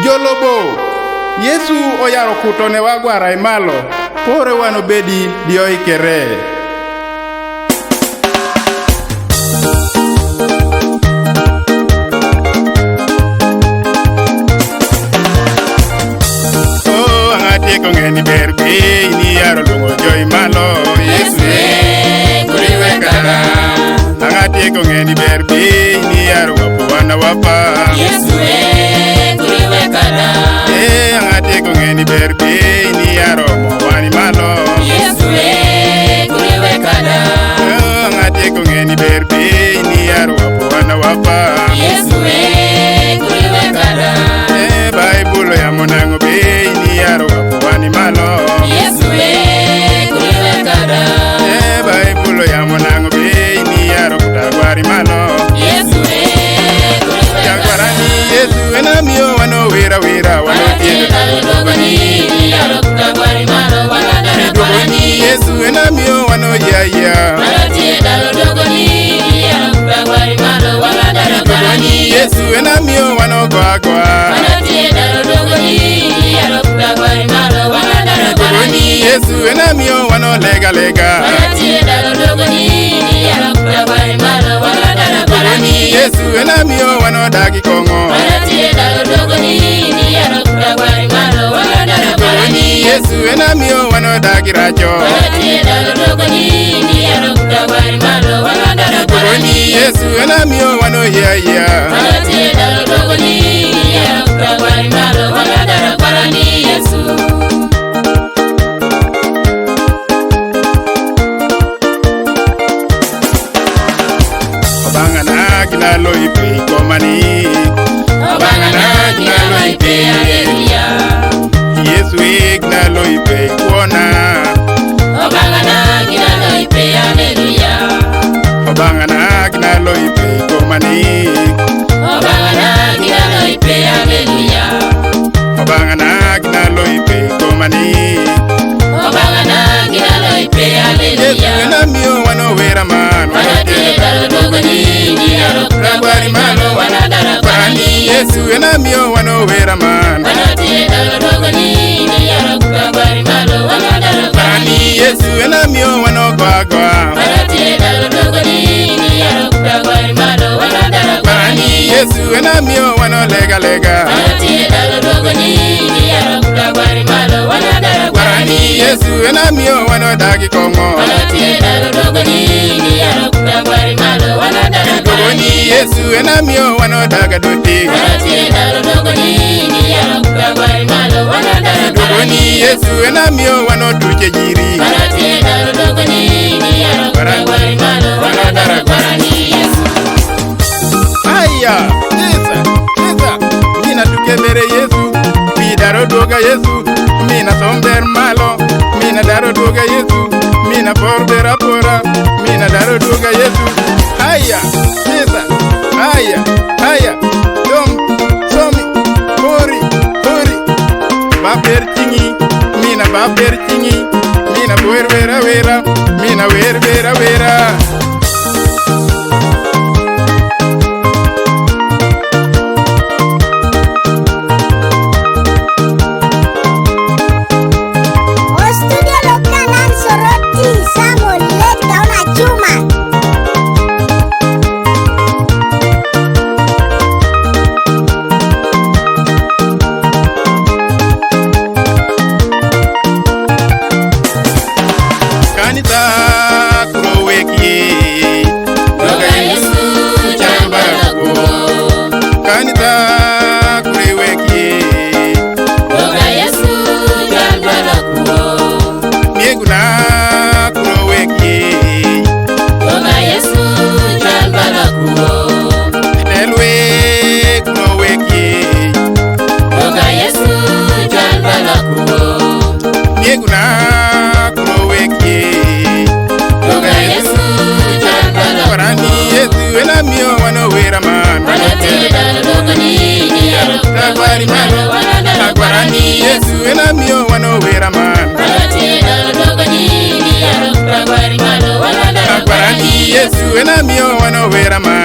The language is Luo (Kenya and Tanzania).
Jolobo, Yesu oyaro kuto ne wagwara imalo, pore wano bedi dio ikere. Oh, angati kongeni berbi, ni yaro lungo joy malo, Yesu kuriwe kara. Angati kongeni berbi, ni yaro wapu wana wapa, Yesu kuriwe kara. Angati kongeni berbi, ni yaro mwani malo, Yesu kuriwe kara. Angati kongeni berbi, ni yaro wapu wana wapa, Yesu kuriwe kara. Bible ya monango be, ni yaro wapu wani malo, Yesu kuriwe kara. Bible ya monango be, ni yaro kutagwari malo, Yesu kuriwe kara. Jagwarani Yesu enamio wano wira wira wano tiede Dogoni yaro kutagwari malo wanadara kwarani. Yesu enamio wano yaya Malotie dalo dogoni yaro kutagwari malo wanadara kwarani. Yesu enamio wano gwagwa Malotie dalo dogoni yaro kutagwari malo wanadara kwarani. Yesu enamio wano lega lega Malotie dalo dogoni yaro kutagwari malo wanadara kwarani. Yesu enamio wano dagi kongo Malotie dalo dogoni yaro kutagwari malo wanadara kwarani. Yesu enamio wano dagi rajo Malotie dalo dogoni yaro kutagwari malo wanadara kwarani. Yesu enamio wano yaya Malotie dalo dogoni yaro kutagwari malo wanadara kwarani. Yesu Obangana kinalo ipi komani Obangana kinalo ipe aleluya. Yesu kinalo ipi kuona Obangana kinalo ipe aleluya. Obangana kinalo ipi komani Obangana kinalo ipe aleluya. Obangana kinalo ipi komani Obangana kinalo ipe Yesu aleluya. enamio wano wera man Malotie dalo dogoni yaro kutagwari malo wanadara kwarani. Yesu enamio wano wera man Malotie dalo dogoni yaro kutagwari malo wanadara kwarani. Yesu enamio wano gwagwa Malotie dalo dogoni yaro kutagwari malo wanadara kwarani. Yesu enamio wano lega lega Malotie dalo dogoni yaro kutagwari malo wanadara kwarani. Yesu enamio wano dagi kongo Malotie dalo dogoni yaro kutagwari malo wanadara kwarani. Yesu enamio wano daga doti Malotie dalo dogoni yaro kutagwari malo wanadara kwarani. Yesu enamio wano tuche jiri Malotie dalo dogoni yaro kutagwari malo wanadara kwarani. Yesu Aya, Isa, mina tukemere Yesu, midaro doga Yesu, mina somber malo, mina daro doga Yesu, mina borbera pora, mina daro doga Yesu. Aya, Isa, aya, somi, hori, baper tingi, mina boer vera, mina wer vera. Studio Lokanan Soroti Samuel Lek Dauna Cuma. Kanisa kuroweki Doga Yesu chambarago. Kanisa kureweki Doga Yesu chambarago. Mieguna kuroweki Doga Yesu chambarago. Elwe kuroweki Doga Yesu chambarago. Mieguna kuroweki Doga Yesu chambarago. Parani Yesu enamio wano wera man Malotie dalo dogoni yaro Tagwari malo wanadara Parani Yesu enamio wano wera man Malotie dalo dogoni yaro kutagwari malo wanadara Parani Yesu enamio wano wera man